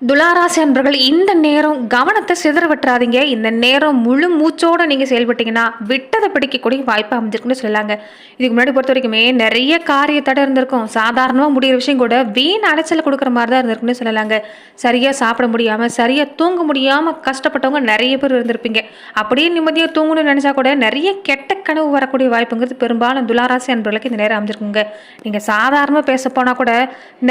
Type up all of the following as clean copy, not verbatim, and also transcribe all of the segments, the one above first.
துளாராசி அன்பர்கள் இந்த நேரம் கவனத்தை சிதற விட்டுறாதீங்க. இந்த நேரம் முழு மூச்சோட நீங்க செயல்பட்டீங்கன்னா விட்டதை பிடிக்கக்கூடிய வாய்ப்பு அமைஞ்சிருக்குன்னு சொல்லலாங்க. இதுக்கு முன்னாடி பொறுத்த வரைக்குமே நிறைய காரிய தடை இருந்திருக்கும். சாதாரணமாக முடிகிற விஷயம் கூட வீண் அலைச்சல் கொடுக்குற மாதிரி தான் இருந்திருக்குன்னு சொல்லலாங்க. சரியா சாப்பிட முடியாம சரியா தூங்க முடியாம கஷ்டப்பட்டவங்க நிறைய பேர் இருந்திருப்பீங்க. அப்படியே நிம்மதியாக தூங்கணும்னு நினைச்சா கூட நிறைய கெட்ட கனவு வரக்கூடிய வாய்ப்புங்கிறது பெரும்பாலும் துளாராசி அன்பர்களுக்கு இந்த நேரம் அமைஞ்சிருக்குங்க. நீங்க சாதாரணமாக பேச போனா கூட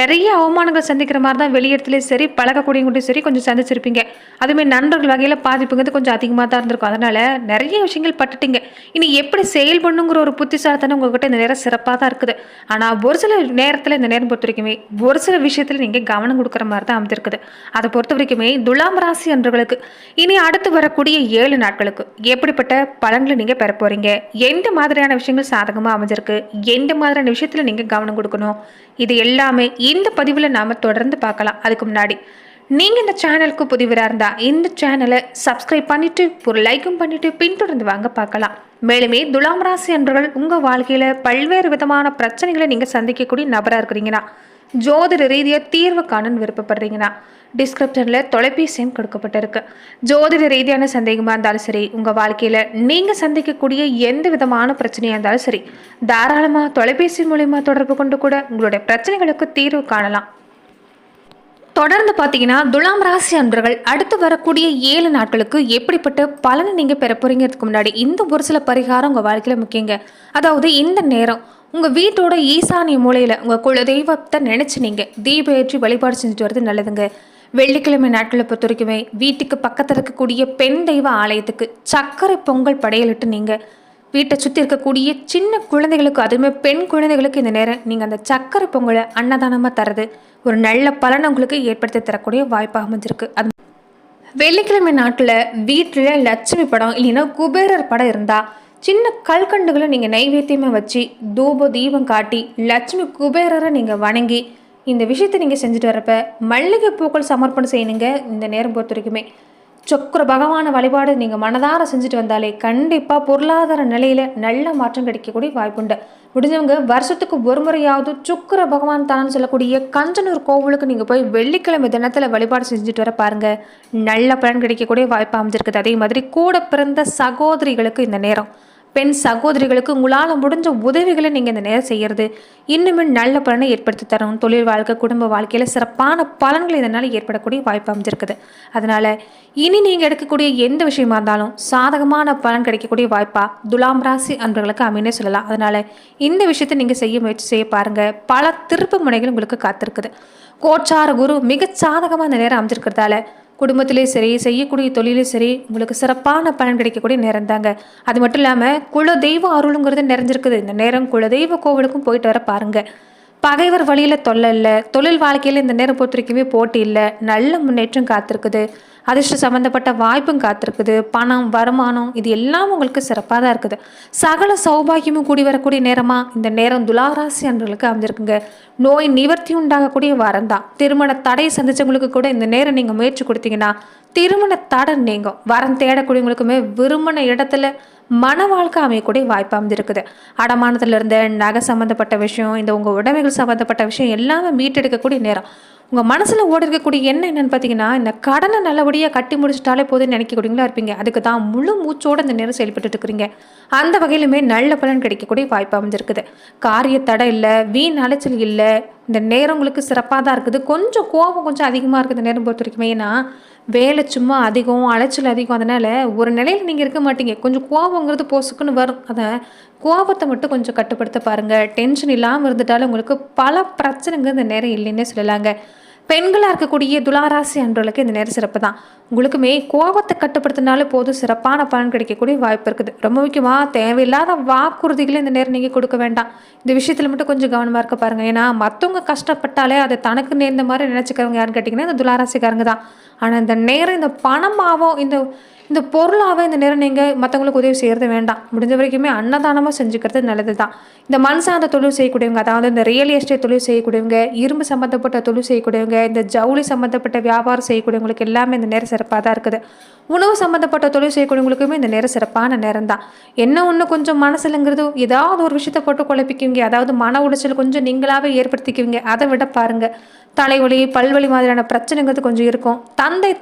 நிறைய அவமானங்கள் சந்திக்கிற மாதிரி தான் வெளியிடத்துலேயும் சரி பழகக்கூடியவங்கள்ட்டையும் சரி கொஞ்சம் சந்திச்சிருப்பீங்க. அதுவுமே நண்பர்கள் வகையில் பாதிப்புங்கிறது கொஞ்சம் அதிகமாக தான் இருந்திருக்கும். அதனால நிறைய விஷயங்கள் பட்டுட்டீங்க. இனி எப்படி செயல்படணுங்கிற ஒரு புத்திசாலித்தனம் உங்ககிட்ட இந்த நேரம் சிறப்பாக தான் இருக்குது. ஆனால் ஒரு சில நேரத்தில் இந்த நேரம் பொறுத்த வரைக்குமே ஒரு சில விஷயத்தில் நீங்கள் கவனம் கொடுக்குற மாதிரி தான் அமைஞ்சிருக்குது. அதை பொறுத்த வரைக்குமே துலாம் ராசி அன்பர்களுக்கு இனி அடுத்து வரக்கூடிய 7 நாட்களுக்கு எப்படிப்பட்ட பலன்களை நீங்கள் பெற போறீங்க, எந்த மாதிரியான விஷயங்கள் சாதகமாக அமைஞ்சிருக்கு, எந்த மாதிரியான விஷயத்தில் நீங்கள் கவனம் கொடுக்கணும், இது எல்லாமே இந்த பதிவில் நாம் தொடர்ந்து பார்க்கலாம். அதுக்கு முன்னாடி நீங்கள் இந்த சேனலுக்கு புதிவராக இருந்தால் இந்த சேனலை சப்ஸ்கிரைப் பண்ணிவிட்டு ஒரு லைக்கும் பண்ணிவிட்டு பின்தொடர்ந்து வாங்க பார்க்கலாம். மேலுமே துலாம் ராசி அன்பர்கள் உங்கள் வாழ்க்கையில் பல்வேறு விதமான பிரச்சனைகளை நீங்கள் சந்திக்கக்கூடிய நபராக இருக்கிறீங்கன்னா, ஜோதிட ரீதியாக தீர்வு காணன்னு விருப்பப்படுறீங்கன்னா டிஸ்கிரிப்ஷனில் தொலைபேசி எண் கொடுக்கப்பட்டிருக்கு. ஜோதிட ரீதியான சந்தேகமாக இருந்தாலும் சரி, உங்கள் வாழ்க்கையில் நீங்கள் சந்திக்கக்கூடிய எந்த விதமான பிரச்சனையாக இருந்தாலும் சரி, தாராளமாக தொலைபேசி மூலமா தொடர்பு கொண்டு கூட உங்களுடைய பிரச்சனைகளுக்கு தீர்வு காணலாம். தொடர்ந்து பார்த்தீங்கன்னா துலாம் ராசி அன்பர்கள் அடுத்து வரக்கூடிய 7 நாட்களுக்கு எப்படிப்பட்ட பலனை நீங்கள் பெற போறீங்கிறதுக்கு முன்னாடி இந்த ஒரு சில பரிகாரம் உங்கள் வாழ்க்கையில் முக்கியங்க. அதாவது இந்த நேரம் உங்கள் வீட்டோட ஈசானிய மூலையில் உங்கள் குல தெய்வத்தை நினச்சி நீங்கள் தீப ஏற்றி வழிபாடு செஞ்சுட்டு வரது நல்லதுங்க. வெள்ளிக்கிழமை நாட்களை பொறுத்த வரைக்குமே வீட்டுக்கு பக்கத்தில் இருக்கக்கூடிய பெண் தெய்வ ஆலயத்துக்கு சர்க்கரை பொங்கல் படையலிட்டு நீங்கள் வீட்டை சுற்றி இருக்கக்கூடிய சின்ன குழந்தைகளுக்கு, அதுவுமே பெண் குழந்தைகளுக்கு இந்த நேரம் நீங்கள் அந்த சர்க்கரை பொங்கலை அன்னதானமாக தரது ஒரு நல்ல பலனை உங்களுக்கு ஏற்படுத்தி தரக்கூடிய வாய்ப்பாக அமைஞ்சிருக்கு. அது வெள்ளிக்கிழமை நாட்டில் வீட்டில் லட்சுமி படம் இல்லைன்னா குபேரர் படம் இருந்தால் சின்ன கல்கண்டுகளை நீங்கள் நைவேத்தியமாக வச்சு தூப தீபம் காட்டி லட்சுமி குபேரரை நீங்கள் வணங்கி இந்த விஷயத்தை நீங்கள் செஞ்சுட்டு வரப்ப மல்லிகை பூக்கள் சமர்ப்பணம் செய்யணுங்க. இந்த நேரம் பொறுத்த வரைக்குமே சுக்கிர பகவான வழிபாடு நீங்கள் மனதார செஞ்சுட்டு வந்தாலே கண்டிப்பாக பொருளாதார நிலையில் நல்ல மாற்றம் கிடைக்கக்கூடிய வாய்ப்புண்டு. முடிஞ்சவங்க வருஷத்துக்கு ஒரு முறையாவது சுக்கிர பகவான் தான் சொல்லக்கூடிய கஞ்சனூர் கோவிலுக்கு நீங்கள் போய் வெள்ளிக்கிழமை தினத்தில் வழிபாடு செஞ்சுட்டு வர பாருங்கள், நல்ல பலன் கிடைக்கக்கூடிய வாய்ப்பு அமைஞ்சிருக்குது. அதே மாதிரி கூட பிறந்த சகோதரிகளுக்கு இந்த நேரம், பெண் சகோதரிகளுக்கு உங்களால் முடிஞ்ச உதவிகளை நீங்கள் இந்த நேரம் செய்கிறது இன்னுமே நல்ல பலனை ஏற்படுத்தி தரும். தொழில் வாழ்க்கை குடும்ப வாழ்க்கையில் சிறப்பான பலன்கள் இதனால் ஏற்படக்கூடிய வாய்ப்பு அமைஞ்சிருக்குது. அதனால் இனி நீங்கள் எடுக்கக்கூடிய எந்த விஷயமா இருந்தாலும் சாதகமான பலன் கிடைக்கக்கூடிய வாய்ப்பாக துலாம் ராசி அன்பர்களுக்கு அமைனே சொல்லலாம். அதனால் இந்த விஷயத்தை நீங்கள் செய்ய முயற்சி செய்ய பாருங்கள். பல திருப்பு முனைகள் உங்களுக்கு காத்திருக்குது. கோச்சார குரு மிக சாதகமாக இந்த நேரம் அமைஞ்சிருக்கிறதால குடும்பத்திலே சரி, செய்யக்கூடிய தொழிலே சரி, உங்களுக்கு சிறப்பான பலன் கிடைக்கக்கூடிய நேரம் தாங்க. அது மட்டும் இல்லாமல் குல தெய்வ அருளுங்கிறது நிறைஞ்சிருக்குது. இந்த நேரம் குல தெய்வ கோவிலுக்கும் போயிட்டு வர பாருங்க. பகைவர் வழியில் தொல்லை இல்லை. தொழில் வாழ்க்கையில் இந்த நேரம் பொறுத்த வரைக்குமே போட்டி இல்லை. நல்ல முன்னேற்றம் காத்திருக்குது. அதிர்ஷ்டம் சம்மந்தப்பட்ட வாய்ப்பும் காத்திருக்குது. பணம், வருமானம் இது எல்லாம் உங்களுக்கு சிறப்பாக தான் இருக்குது. சகல சௌபாகியமும் கூடி வரக்கூடிய நேரமாக இந்த நேரம் துளாராசி அன்பர்களுக்கு அமைஞ்சிருக்குங்க. நோய் நிவர்த்தி உண்டாகக்கூடிய வாரம் தான். திருமண தடை சந்திச்சவங்களுக்கு கூட இந்த நேரம் நீங்கள் முயற்சி கொடுத்தீங்கன்னா திருமண தடை நீங்கும். வரம் தேடக்கூடியவங்களுக்குமே விரும்பின இடத்துல மன வாழ்க்கை அமையக்கூடிய வாய்ப்பு அமைஞ்சிருக்குது. அடமானத்தில் இருந்த நகை சம்மந்தப்பட்ட விஷயம், இந்த உங்கள் உடைமைகள் சம்மந்தப்பட்ட விஷயம் எல்லாமே மீட்டெடுக்கக்கூடிய நேரம். உங்கள் மனசில் ஓடி இருக்கக்கூடிய என்னென்னு பார்த்தீங்கன்னா, இந்த கடனை நல்லபடியாக கட்டி முடிச்சுட்டாலே போதுன்னு நினைக்கக்கூடியவங்களா இருப்பீங்க. அதுக்கு தான் முழு மூச்சோடு இந்த நேரம் செயல்பட்டு இருக்கிறீங்க. அந்த வகையிலுமே நல்ல பலன் கிடைக்கக்கூடிய வாய்ப்பு அமைஞ்சிருக்குது. காரிய தடை இல்லை, வீண் அலைச்சல் இல்லை. இந்த நேரம் உங்களுக்கு சிறப்பாக தான் இருக்குது. கொஞ்சம் கோபம் கொஞ்சம் அதிகமாக இருக்குது இந்த நேரம் பொறுத்த வரைக்குமே. ஏன்னா வேலை சும்மா அதிகம், அலைச்சல் அதிகம். அதனால் ஒரு நிலையில் நீங்கள் இருக்க மாட்டீங்க. கொஞ்சம் கோபங்கிறது போசுக்குன்னு வரும். அதை கோபத்தை மட்டும் கொஞ்சம் கட்டுப்படுத்த பாருங்கள். டென்ஷன் இல்லாமல் இருந்துட்டாலும் உங்களுக்கு பல பிரச்சனைங்க இந்த நேரம் இல்லைன்னே சொல்லலாங்க. பெண்களாக இருக்கக்கூடிய துளாராசி அன்பர்களுக்கு இந்த நேரம் சிறப்பு தான். உங்களுக்குமே கோபத்தை கட்டுப்படுத்தினாலும் போதும் சிறப்பான பலன் கிடைக்கக்கூடிய வாய்ப்பு இருக்குது. ரொம்ப முக்கியமாக தேவையில்லாத வாக்குறுதிகளை இந்த நேரம் நீங்கள் கொடுக்க வேண்டாம். இந்த விஷயத்தில் மட்டும் கொஞ்சம் கவனமாக இருக்க பாருங்கள். ஏன்னா மற்றவங்க கஷ்டப்பட்டாலே அதை தனக்கு நேர்ந்த மாதிரி நினச்சிக்கிறவங்க யாருன்னு கேட்டிங்கன்னா இந்த துளாராசிக்காரங்க தான். ஆனால் இந்த நேரம் இந்த பணமாவோ இந்த பொருளாகவே இந்த நேரம் நீங்கள் மற்றவங்களுக்கு உதவி செய்கிறது வேண்டாம். முடிஞ்ச வரைக்குமே அன்னதானமாக செஞ்சுக்கிறது நல்லது தான். இந்த மண் சார்ந்த தொழில் செய்யக்கூடியவங்க, அதாவது இந்த ரியல் எஸ்டேட் தொழில் செய்யக்கூடியவங்க, இரும்பு சம்மந்தப்பட்ட தொழில் செய்யக்கூடியவங்க, இந்த ஜவுளி சம்மந்தப்பட்ட வியாபாரம் செய்யக்கூடியவங்களுக்கு எல்லாமே இந்த நேரம் சிறப்பாக தான் இருக்குது. உணவு சம்மந்தப்பட்ட தொழில் செய்யக்கூடியவங்களுக்குமே இந்த நேரம் சிறப்பான நேரம் தான். என்ன ஒன்று கொஞ்சம் மனசுலங்கிறது ஏதாவது ஒரு விஷயத்த போட்டு குழப்பிக்குவீங்க, அதாவது மன உளைச்சல் கொஞ்சம் நீங்களாவே ஏற்படுத்திக்குவீங்க. அதை விட பாருங்க, தலைவலி பல்வலி மாதிரியான பிரச்சனைங்கிறது கொஞ்சம் இருக்கும்.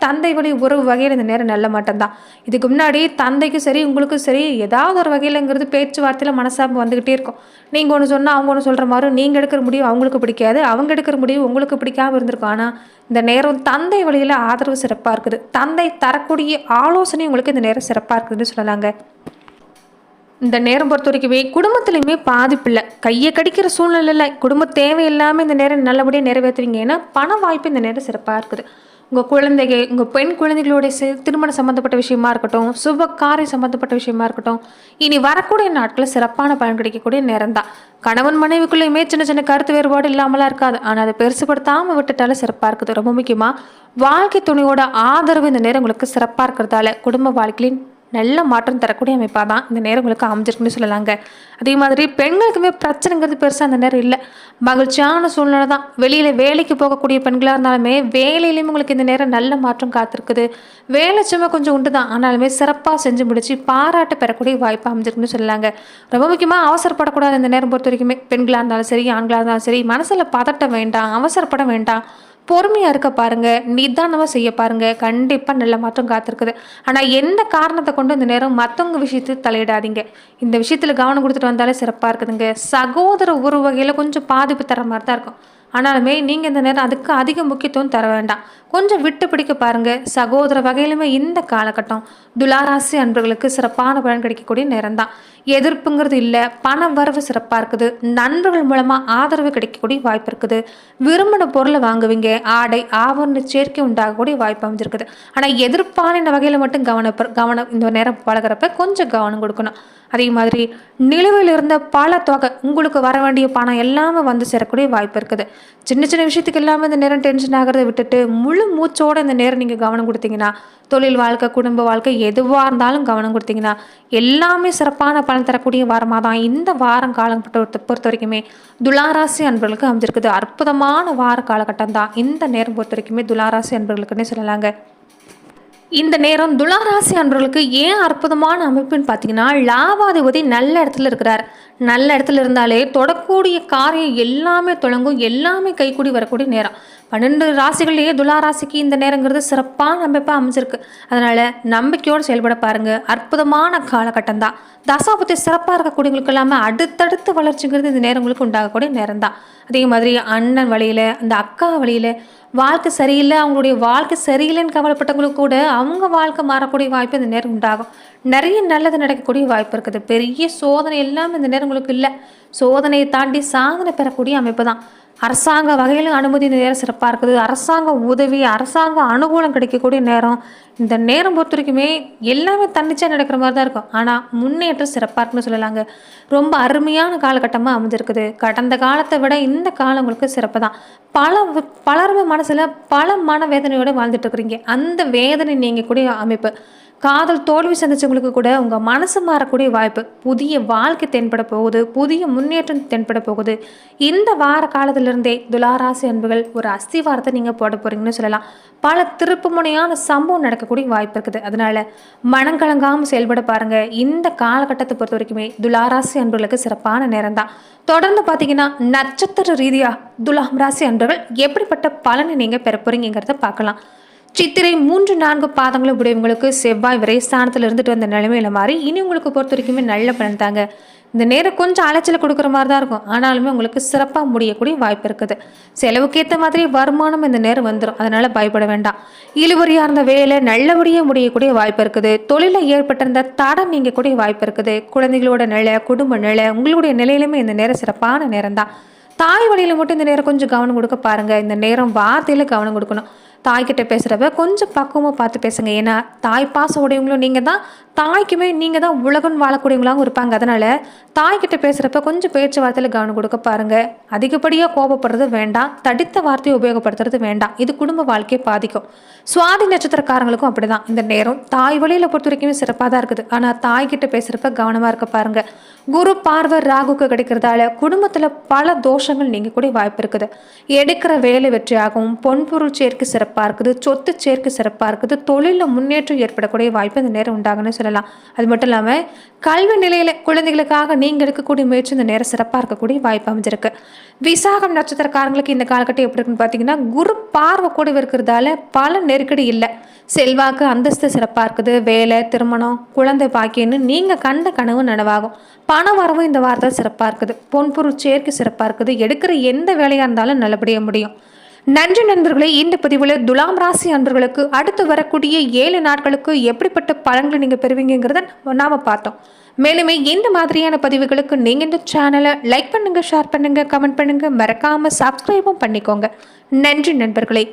தந்தை வழி உறவு வகையில் இந்த நேரம் நல்ல மாட்டம்தான். இதுக்கு முன்னாடி தந்தைக்கும் சரி உங்களுக்கும் சரி ஏதாவது ஒரு வகையிலங்கிறது பேச்சுவார்த்தையில் மனசாப்பு வந்துக்கிட்டே இருக்கும். நீங்கள் ஒன்று சொன்னால் அவங்க ஒன்று சொல்கிற மாதிரி, நீங்கள் எடுக்கிற முடிவு அவங்களுக்கு பிடிக்காது, அவங்க எடுக்கிற முடிவு உங்களுக்கு பிடிக்காம இருந்திருக்கும். ஆனால் இந்த நேரம் தந்தை வழியில் ஆதரவு சிறப்பாக இருக்குது. தந்தை தரக்கூடிய ஆலோசனை உங்களுக்கு இந்த நேரம் சிறப்பாக இருக்குதுன்னு சொல்லலாங்க. இந்த நேரம் பொறுத்த வரைக்குமே குடும்பத்துலையுமே பாதிப்பு இல்லை, கையை கடிக்கிற சூழ்நிலை இல்லை. குடும்ப தேவை இல்லாமல் இந்த நேரம் நல்லபடியாக நிறைவேற்றுவீங்க. ஏன்னா பண வாய்ப்பு இந்த நேரம் சிறப்பாக இருக்குது. உங்கள் குழந்தைகள், உங்கள் பெண் குழந்தைகளுடைய திருமணம் சம்மந்தப்பட்ட விஷயமா இருக்கட்டும், சுப காரியம் சம்மந்தப்பட்ட விஷயமா இருக்கட்டும், இனி வரக்கூடிய நாட்களில் சிறப்பான பலன் கிடைக்கக்கூடிய நேரம் தான். கணவன் மனைவிக்குள்ளேயுமே சின்ன சின்ன கருத்து வேறுபாடு இல்லாமலாம் இருக்காது. ஆனால் அதை பெருசுப்படுத்தாமல் விட்டுட்டாலும் சிறப்பாக இருக்குது. ரொம்ப முக்கியமாக வாழ்க்கை துணையோட ஆதரவு இந்த நேரம் உங்களுக்கு சிறப்பாக இருக்கிறதால குடும்ப வாழ்க்கையின் நல்ல மாற்றம் தரக்கூடிய அமைப்பாக தான் இந்த நேரம் உங்களுக்கு அமைஞ்சிருக்குன்னு சொல்லலாங்க. அதே மாதிரி பெண்களுக்குமே பிரச்சனைங்கிறது பெருசாக அந்த நேரம் இல்லை, மகிழ்ச்சியான சூழ்நிலை தான். வெளியில் வேலைக்கு போகக்கூடிய பெண்களாக இருந்தாலுமே வேலையிலையும் உங்களுக்கு இந்த நேரம் நல்ல மாற்றம் காத்திருக்குது. வேலை சும்மா கொஞ்சம் உண்டு தான், ஆனாலுமே சிறப்பாக செஞ்சு முடிச்சு பாராட்டு பெறக்கூடிய வாய்ப்பு அமைஞ்சிருக்குன்னு சொல்லலாங்க. ரொம்ப முக்கியமாக அவசரப்படக்கூடாது. இந்த நேரம் பொறுத்த வரைக்குமே பெண்களாக இருந்தாலும் சரி ஆண்களாக இருந்தாலும் சரி, மனசில் பதட்டம் வேண்டாம், அவசரப்பட வேண்டாம், பொறுமையாக இருக்க பாருங்க, நிதானமாக செய்ய பாருங்க, கண்டிப்பாக நல்ல மாற்றம் காத்திருக்குது. ஆனால் எந்த காரணத்தை கொண்டு இந்த நேரம் மற்றவங்க விஷயத்தை தலையிடாதீங்க. இந்த விஷயத்தில் கவனம் கொடுத்துட்டு வந்தாலே சிறப்பாக இருக்குதுங்க. சகோதர உறவு வகையில் கொஞ்சம் பாதிப்பு தர மாதிரி தான் இருக்கும். ஆனாலுமே நீங்கள் இந்த நேரம் அதுக்கு அதிக முக்கியத்துவம் தர வேண்டாம், கொஞ்சம் விட்டு பிடிக்க பாருங்கள். சகோதர வகையிலுமே இந்த காலகட்டம் துளாராசி அன்பர்களுக்கு சிறப்பான பலன் கிடைக்கக்கூடிய நேரம் தான். எதிர்ப்புங்கிறது இல்லை, பண வரவு சிறப்பாக இருக்குது. நண்பர்கள் மூலமாக ஆதரவு கிடைக்கக்கூடிய வாய்ப்பு இருக்குது. விரும்பின பொருளை வாங்குவீங்க. ஆடை ஆவரண சேர்க்கை உண்டாகக்கூடிய வாய்ப்பு அமைஞ்சிருக்குது. ஆனால் எதிர்ப்பான இந்த வகையில் மட்டும் கவனம் இந்த நேரம் பழகிறப்ப கொஞ்சம் கவனம் கொடுக்கணும். அதே மாதிரி நிலுவையில் இருந்த பல தொகை உங்களுக்கு வர வேண்டிய பணம் எல்லாமே வந்து சேரக்கூடிய வாய்ப்பு இருக்குது. சின்ன சின்ன விஷயத்துக்கு எல்லாமே இந்த நேரம் டென்ஷன் ஆகிறத விட்டுட்டு முழு மூச்சோடு இந்த நேரம் நீங்கள் கவனம் கொடுத்தீங்கன்னா, தொழில் வாழ்க்கை குடும்ப வாழ்க்கை எதுவாக இருந்தாலும் கவனம் கொடுத்தீங்கன்னா எல்லாமே சிறப்பான பலன் தரக்கூடிய வாரமாக தான் இந்த வாரம் காலம் பொறுத்த வரைக்குமே துளாராசி அன்பர்களுக்கு அமைஞ்சிருக்குது. அற்புதமான வார காலகட்டம் தான் இந்த நேரம் பொறுத்த வரைக்குமே துளாராசி அன்பர்களுக்குன்னே சொல்லலாங்க. இந்த நேரம் துளாராசி அன்பர்களுக்கு ஏன் அற்புதமான அமைப்புன்னு பார்த்தீங்கன்னா, லாபாதிபதி நல்ல இடத்துல இருக்கிறார். நல்ல இடத்துல இருந்தாலே தொடக்கூடிய காரியம் எல்லாமே தொடங்கும், எல்லாமே கைக்கூடி வரக்கூடிய நேரம். 12 ராசிகள்லேயே துளாராசிக்கு இந்த நேரங்கிறது சிறப்பான அமைப்பாக அமைஞ்சிருக்கு. அதனால் நம்பிக்கையோடு செயல்பட பாருங்கள். அற்புதமான காலகட்டம் தான். தசாபுத்தி சிறப்பாக இருக்கக்கூடியவங்களுக்கு எல்லாமே அடுத்தடுத்து வளர்ச்சிங்கிறது இந்த நேரங்களுக்கு உண்டாகக்கூடிய நேரம் தான். அதே மாதிரி அண்ணன் வழியில், அந்த அக்கா வழியில் வாழ்க்கை சரியில்லை, அவங்களுடைய வாழ்க்கை சரியில்லைன்னு கவலைப்பட்டவங்களுக்கு கூட அவங்க வாழ்க்கை மாறக்கூடிய வாய்ப்பு இந்த நேரம் உண்டாகும். நிறைய நல்லது நடக்கக்கூடிய வாய்ப்பு இருக்குது. பெரிய சோதனை எல்லாமே இந்த நேரங்களுக்கு இல்லை, சோதனையை தாண்டி சாதனை பெறக்கூடிய அமைப்பு தான். அரசாங்க வகையில் அனுமதி இந்த நேரம் சிறப்பாக இருக்குது. அரசாங்க உதவி, அரசாங்க அனுகூலம் கிடைக்கக்கூடிய நேரம். இந்த நேரம் பொறுத்த வரைக்குமே எல்லாமே தன்னிச்சையாக நடக்கிற மாதிரி தான் இருக்கும். ஆனால் முன்னேற்றம் சிறப்பாக இருக்குன்னு சொல்லலாங்க. ரொம்ப அருமையான காலகட்டமாக அமைஞ்சிருக்குது. கடந்த காலத்தை விட இந்த காலம் உங்களுக்கு சிறப்பு தான். பலருமே மனசில் பல மன வேதனையோடு வாழ்ந்துட்டு இருக்கிறீங்க. அந்த வேதனை நீங்கள் கூடிய அமைப்பு. காதல் தோல்வி சந்திச்சவங்களுக்கு கூட உங்கள் மனசு மாறக்கூடிய வாய்ப்பு. புதிய வாழ்க்கை தென்பட போகுது, புதிய முன்னேற்றம் தென்பட போகுது. இந்த வார காலத்திலிருந்தே துளாராசி அன்புகள் ஒரு அஸ்திவாரத்தை நீங்கள் போட போகிறீங்கன்னு சொல்லலாம். பல திருப்பு முனையான சம்பவம் நடக்கக்கூடிய வாய்ப்பு இருக்குது. அதனால் மனங்கலங்காமல் செயல்பட பாருங்கள். இந்த காலகட்டத்தை பொறுத்த வரைக்குமே துளாராசி அன்புகளுக்கு சிறப்பான நேரம் தான். தொடர்ந்து பார்த்தீங்கன்னா நட்சத்திர ரீதியாக துலாம் ராசி அன்பர்கள் எப்படிப்பட்ட பலனை நீங்கள் பெற போகிறீங்கிறத பார்க்கலாம். சித்திரை 3-4 பாதங்களும் உடையவங்களுக்கு செவ்வாய் விரைஸ்தானத்தில் இருந்துட்டு வந்த நிலைமையில மாறி இனி உங்களுக்கு பொறுத்த வரைக்குமே நல்ல பலன் தாங்க. இந்த நேரம் கொஞ்சம் அலைச்சலை கொடுக்குற மாதிரி தான் இருக்கும், ஆனாலுமே உங்களுக்கு சிறப்பாக முடியக்கூடிய வாய்ப்பு இருக்குது. செலவுக்கு ஏற்ற மாதிரி வருமானம் இந்த நேரம் வந்துடும், அதனால பயப்பட வேண்டாம். இழுவரியாக இருந்த வேலை நல்லபடியாக முடியக்கூடிய வாய்ப்பு இருக்குது. தொழிலில் ஏற்பட்டிருந்த தடம் நீங்கக்கூடிய வாய்ப்பு இருக்குது. குழந்தைகளோட நிலை, குடும்ப நிலை, உங்களுடைய நிலையிலுமே இந்த நேரம் சிறப்பான நேரம் தான். தாய் வழியில் மட்டும் இந்த நேரம் கொஞ்சம் கவனம் கொடுக்க பாருங்கள். இந்த நேரம் வார்த்தையில் கவனம் கொடுக்கணும். தாய்கிட்ட பேசுகிறப்ப கொஞ்சம் பக்குவமாக பார்த்து பேசுங்க. ஏன்னா தாய் பாசம் உடையவங்களும் நீங்கள் தான், தாய்க்குமே நீங்கள் தான் உலகம் வாழக்கூடியவங்களாகவும் இருப்பாங்க. அதனால் தாய்கிட்ட பேசுகிறப்ப கொஞ்சம் பேச்சுவார்த்தையில் கவனம் கொடுக்க பாருங்கள். அதிகப்படியாக கோபப்படுறது வேண்டாம், தடித்த வார்த்தையை உபயோகப்படுத்துறது வேண்டாம். இது குடும்ப வாழ்க்கையை பாதிக்கும். சுவாதி நட்சத்திரக்காரங்களுக்கும் அப்படி தான் இந்த நேரம். தாய் வழியில் பொறுத்த வரைக்குமே சிறப்பாக தான் இருக்குது. ஆனால் தாய்கிட்ட பேசுகிறப்ப கவனமாக இருக்க பாருங்கள். குரு பார்வை ராகுக்கு கிடைக்கிறதால குடும்பத்தில் பல தோஷங்கள் நீங்கள் கூட வாய்ப்பு இருக்குது. எடுக்கிற வேலை வெற்றியாகவும், பொன்பொருள் சேர்க்கை சிறப்பாக இருக்குது, சொத்து சேர்க்கை சிறப்பாக இருக்குது, தொழிலில் முன்னேற்றம் ஏற்படக்கூடிய வாய்ப்பு இந்த நேரம் உண்டாகுன்னு சொல்லலாம். அது மட்டும் இல்லாமல் கல்வி நிலையில் குழந்தைகளுக்காக நீங்கள் எடுக்கக்கூடிய முயற்சி இந்த நேரம் சிறப்பாக இருக்கக்கூடிய வாய்ப்பு அமைஞ்சிருக்கு. விசாகம் நட்சத்திரக்காரங்களுக்கு இந்த காலகட்டம் எப்படி இருக்குன்னு பார்த்தீங்கன்னா, குரு பார்வை கூட இருக்கிறதால பல நெருக்கடி இல்லை. செல்வாக்கு அந்தஸ்து சிறப்பாக இருக்குது. வேலை, திருமணம், குழந்தை பாக்கியன்னு நீங்கள் கண்ட கனவு நனவாகும். பண வரவும் இந்த வாரத்தில் சிறப்பாக இருக்குது. பொன்பொருள் சேர்க்கை சிறப்பாக இருக்குது. எடுக்கிற எந்த வேலையாக இருந்தாலும் நல்லபடியாக முடியும். நன்றி நண்பர்களே. இந்த பதிவில் துலாம் ராசி அன்பர்களுக்கு அடுத்து வரக்கூடிய 7 நாட்களுக்கு எப்படிப்பட்ட பலன்களை நீங்கள் பெறுவீங்கிறத நாம் பார்த்தோம். மேலுமே இந்த மாதிரியான பதிவுகளுக்கு நீங்கள் இந்த சேனலை லைக் பண்ணுங்கள், ஷேர் பண்ணுங்கள், கமெண்ட் பண்ணுங்கள், மறக்காமல் சப்ஸ்கிரைபும் பண்ணிக்கோங்க. நன்றி நண்பர்களே.